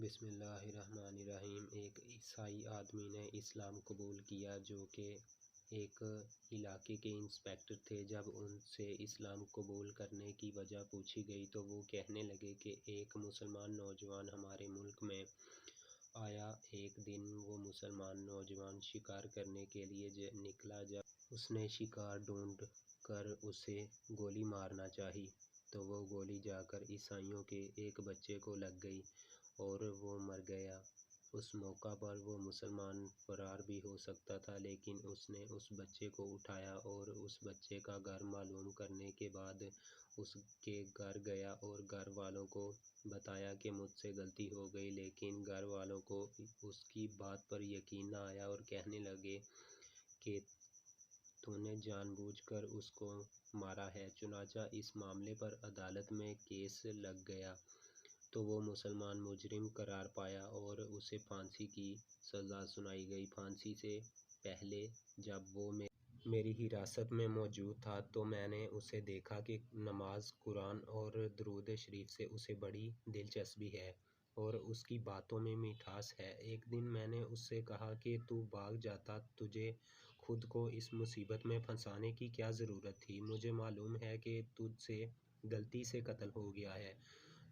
بسم اللہ الرحمن الرحیم۔ ایک عیسائی آدمی نے اسلام قبول کیا جو کہ ایک علاقے کے انسپکٹر تھے۔ جب ان سے اسلام قبول کرنے کی وجہ پوچھی گئی تو وہ کہنے لگے کہ ایک مسلمان نوجوان ہمارے ملک میں آیا۔ ایک دن وہ مسلمان نوجوان شکار کرنے کے لیے نکلا۔ جب اس نے شکار ڈھونڈ کر اسے گولی مارنا چاہی تو وہ گولی جا کر عیسائیوں کے ایک بچے کو لگ گئی اور وہ مر گیا۔ اس موقع پر وہ مسلمان فرار بھی ہو سکتا تھا، لیکن اس نے اس بچے کو اٹھایا اور اس بچے کا گھر معلوم کرنے کے بعد اس کے گھر گیا اور گھر والوں کو بتایا کہ مجھ سے غلطی ہو گئی، لیکن گھر والوں کو اس کی بات پر یقین نہ آیا اور کہنے لگے کہ تو نے جان بوجھ کر اس کو مارا ہے۔ چنانچہ اس معاملے پر عدالت میں کیس لگ گیا تو وہ مسلمان مجرم قرار پایا اور اسے پھانسی کی سزا سنائی گئی۔ پھانسی سے پہلے جب وہ میری حراست میں موجود تھا تو میں نے اسے دیکھا کہ نماز، قرآن اور درود شریف سے اسے بڑی دلچسپی ہے اور اس کی باتوں میں مٹھاس ہے۔ ایک دن میں نے اس سے کہا کہ تو بھاگ جاتا، تجھے خود کو اس مصیبت میں پھنسانے کی کیا ضرورت تھی؟ مجھے معلوم ہے کہ تجھ سے غلطی سے قتل ہو گیا ہے۔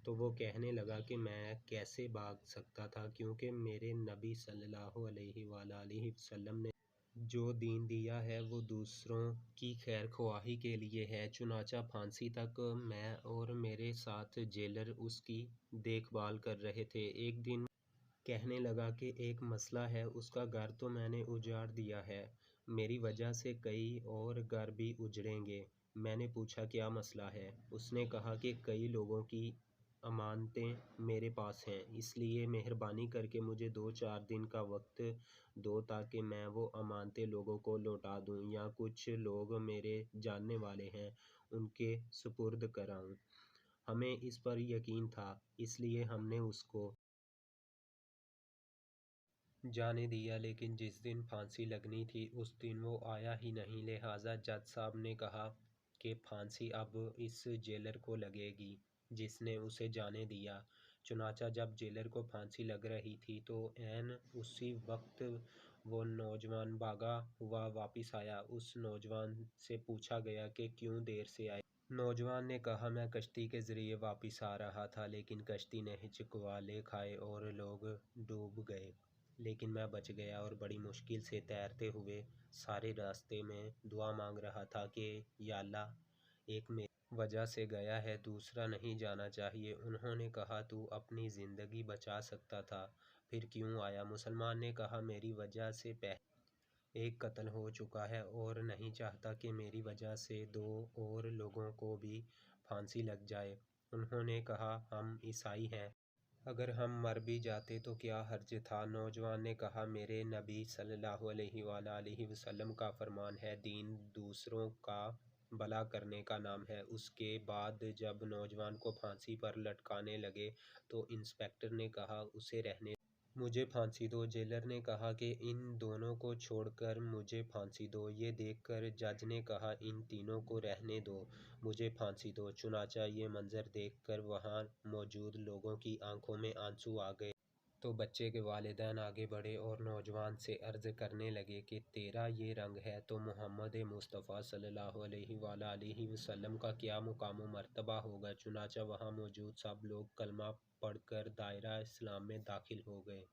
تو وہ کہنے لگا کہ میں کیسے بھاگ سکتا تھا، کیونکہ میرے نبی صلی اللہ علیہ وآلہ وسلم نے جو دین دیا ہے وہ دوسروں کی خیر خواہی کے لیے ہے۔ چنانچہ پھانسی تک میں اور میرے ساتھ جیلر اس کی دیکھ بھال کر رہے تھے۔ ایک دن کہنے لگا کہ ایک مسئلہ ہے، اس کا گھر تو میں نے اجاڑ دیا ہے، میری وجہ سے کئی اور گھر بھی اجڑیں گے۔ میں نے پوچھا کیا مسئلہ ہے؟ اس نے کہا کہ کئی لوگوں کی امانتیں میرے پاس ہیں، اس لیے مہربانی کر کے مجھے 2-4 دن کا وقت دو تاکہ میں وہ امانتیں لوگوں کو لوٹا دوں یا کچھ لوگ میرے جاننے والے ہیں ان کے سپرد کراؤں۔ ہمیں اس پر یقین تھا، اس لیے ہم نے اس کو جانے دیا، لیکن جس دن پھانسی لگنی تھی اس دن وہ آیا ہی نہیں۔ لہٰذا جج صاحب نے کہا کہ پھانسی اب اس جیلر کو لگے گی جس نے اسے جانے دیا۔ چنانچہ جب جیلر کو پھانسی لگ رہی تھی تو عین اسی وقت وہ نوجوان بھاگا ہوا واپس آیا۔ اس نوجوان سے پوچھا گیا کہ کیوں دیر سے آئے؟ نوجوان نے کہا میں کشتی کے ذریعے واپس آ رہا تھا، لیکن کشتی نے ہچکوالے کھائے اور لوگ ڈوب گئے، لیکن میں بچ گیا اور بڑی مشکل سے تیرتے ہوئے سارے راستے میں دعا مانگ رہا تھا کہ یا اللہ، ایک میری وجہ سے گیا ہے، دوسرا نہیں جانا چاہیے۔ انہوں نے کہا تو اپنی زندگی بچا سکتا تھا، پھر کیوں آیا؟ مسلمان نے کہا میری وجہ سے پہلے ایک قتل ہو چکا ہے اور نہیں چاہتا کہ میری وجہ سے 2 اور لوگوں کو بھی پھانسی لگ جائے۔ انہوں نے کہا ہم عیسائی ہیں، اگر ہم مر بھی جاتے تو کیا حرج تھا؟ نوجوان نے کہا میرے نبی صلی اللہ علیہ وآلہ وسلم کا فرمان ہے، دین دوسروں کا بھلا کرنے کا نام ہے۔ اس کے بعد جب نوجوان کو پھانسی پر لٹکانے لگے تو انسپکٹر نے کہا اسے رہنے دو، مجھے پھانسی دو۔ جیلر نے کہا کہ ان دونوں کو چھوڑ کر مجھے پھانسی دو۔ یہ دیکھ کر جج نے کہا ان تینوں کو رہنے دو، مجھے پھانسی دو۔ چنانچہ یہ منظر دیکھ کر وہاں موجود لوگوں کی آنکھوں میں آنسو آ گئے۔ تو بچے کے والدین آگے بڑھے اور نوجوان سے عرض کرنے لگے کہ تیرا یہ رنگ ہے تو محمد مصطفیٰ صلی اللہ علیہ وآلہ وسلم کا کیا مقام و مرتبہ ہوگا؟ چنانچہ وہاں موجود سب لوگ کلمہ پڑھ کر دائرہ اسلام میں داخل ہو گئے۔